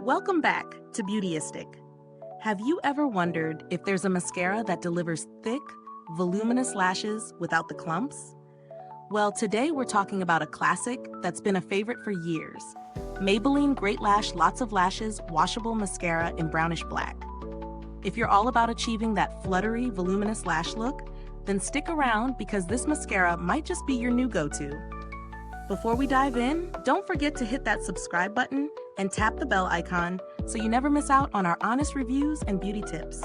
Welcome back to Beautyistic. Have you ever wondered if there's a mascara that delivers thick, voluminous lashes without the clumps? Well, today we're talking about a classic that's been a favorite for years. Maybelline Great Lash Lots of Lashes Washable Mascara in Brownish Black. If you're all about achieving that fluttery, voluminous lash look, then stick around because this mascara might just be your new go-to. Before we dive in, don't forget to hit that subscribe button and tap the bell icon so you never miss out on our honest reviews and beauty tips.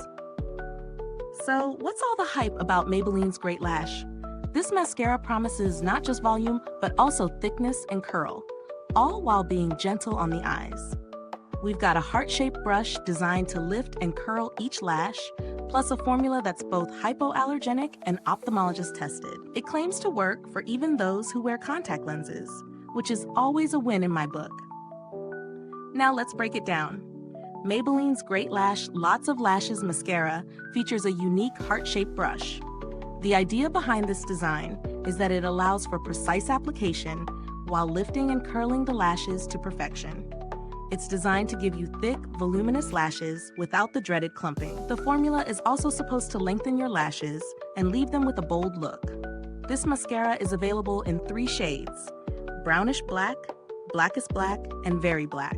So, what's all the hype about Maybelline's Great Lash? This mascara promises not just volume, but also thickness and curl, all while being gentle on the eyes. We've got a heart-shaped brush designed to lift and curl each lash, plus a formula that's both hypoallergenic and ophthalmologist tested. It claims to work for even those who wear contact lenses, which is always a win in my book. Now let's break it down. Maybelline's Great Lash Lots of Lashes Mascara features a unique heart-shaped brush. The idea behind this design is that it allows for precise application while lifting and curling the lashes to perfection. It's designed to give you thick, voluminous lashes without the dreaded clumping. The formula is also supposed to lengthen your lashes and leave them with a bold look. This mascara is available in 3 shades: Brownish Black, Blackest Black, and Very Black.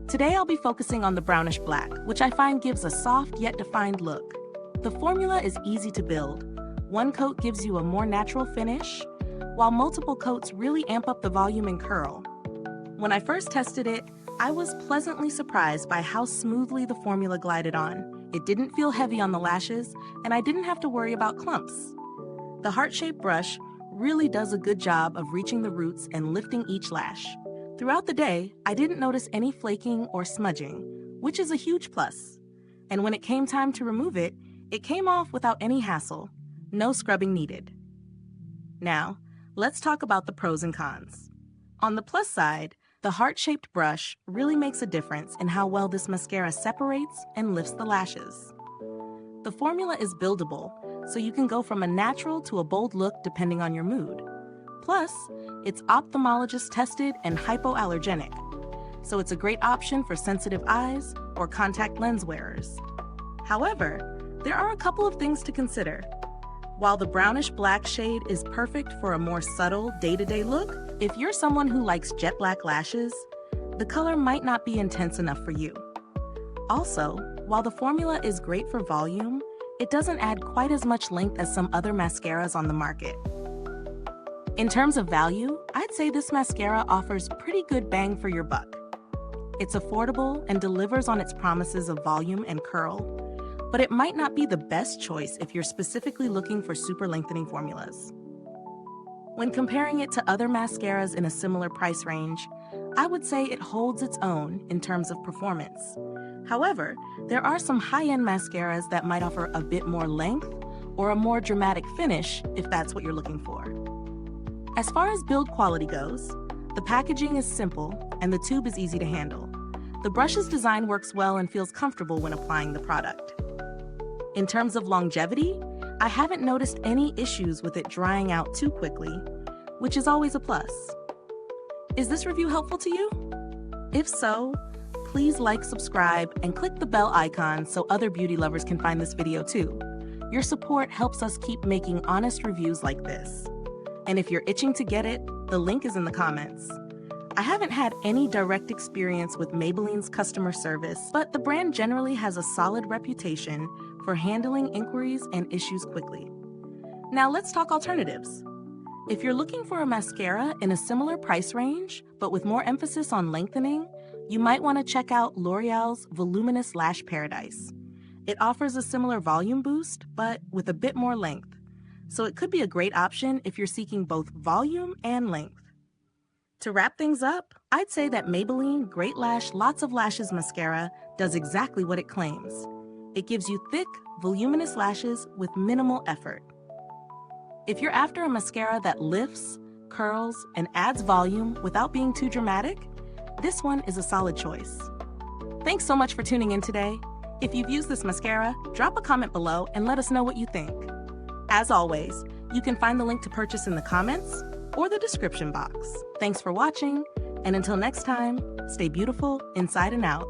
Today I'll be focusing on the Brownish Black, which I find gives a soft yet defined look. The formula is easy to build. One coat gives you a more natural finish, while multiple coats really amp up the volume and curl. When I first tested it, I was pleasantly surprised by how smoothly the formula glided on. It didn't feel heavy on the lashes, and I didn't have to worry about clumps. The heart-shaped brush really does a good job of reaching the roots and lifting each lash. Throughout the day, I didn't notice any flaking or smudging, which is a huge plus. And when it came time to remove it, it came off without any hassle. No scrubbing needed. Now, let's talk about the pros and cons. On the plus side, the heart-shaped brush really makes a difference in how well this mascara separates and lifts the lashes. The formula is buildable, so you can go from a natural to a bold look depending on your mood. Plus, it's ophthalmologist tested and hypoallergenic, so it's a great option for sensitive eyes or contact lens wearers. However, there are a couple of things to consider. While the Brownish Black shade is perfect for a more subtle, day-to-day look, if you're someone who likes jet black lashes, the color might not be intense enough for you. Also, while the formula is great for volume, it doesn't add quite as much length as some other mascaras on the market. In terms of value, I'd say this mascara offers pretty good bang for your buck. It's affordable and delivers on its promises of volume and curl, but it might not be the best choice if you're specifically looking for super lengthening formulas. When comparing it to other mascaras in a similar price range, I would say it holds its own in terms of performance. However, there are some high-end mascaras that might offer a bit more length or a more dramatic finish if that's what you're looking for. As far as build quality goes, the packaging is simple and the tube is easy to handle. The brush's design works well and feels comfortable when applying the product. In terms of longevity, I haven't noticed any issues with it drying out too quickly, which is always a plus. Is this review helpful to you? If so, please like, subscribe, and click the bell icon so other beauty lovers can find this video too. Your support helps us keep making honest reviews like this. And if you're itching to get it, the link is in the comments. I haven't had any direct experience with Maybelline's customer service, but the brand generally has a solid reputation for handling inquiries and issues quickly. Now let's talk alternatives. If you're looking for a mascara in a similar price range, but with more emphasis on lengthening, you might want to check out L'Oreal's Voluminous Lash Paradise. It offers a similar volume boost, but with a bit more length. So it could be a great option if you're seeking both volume and length. To wrap things up, I'd say that Maybelline Great Lash Lots of Lashes Mascara does exactly what it claims. It gives you thick, voluminous lashes with minimal effort. If you're after a mascara that lifts, curls, and adds volume without being too dramatic, this one is a solid choice. Thanks so much for tuning in today. If you've used this mascara, drop a comment below and let us know what you think. As always, you can find the link to purchase in the comments or the description box. Thanks for watching, and until next time, stay beautiful inside and out.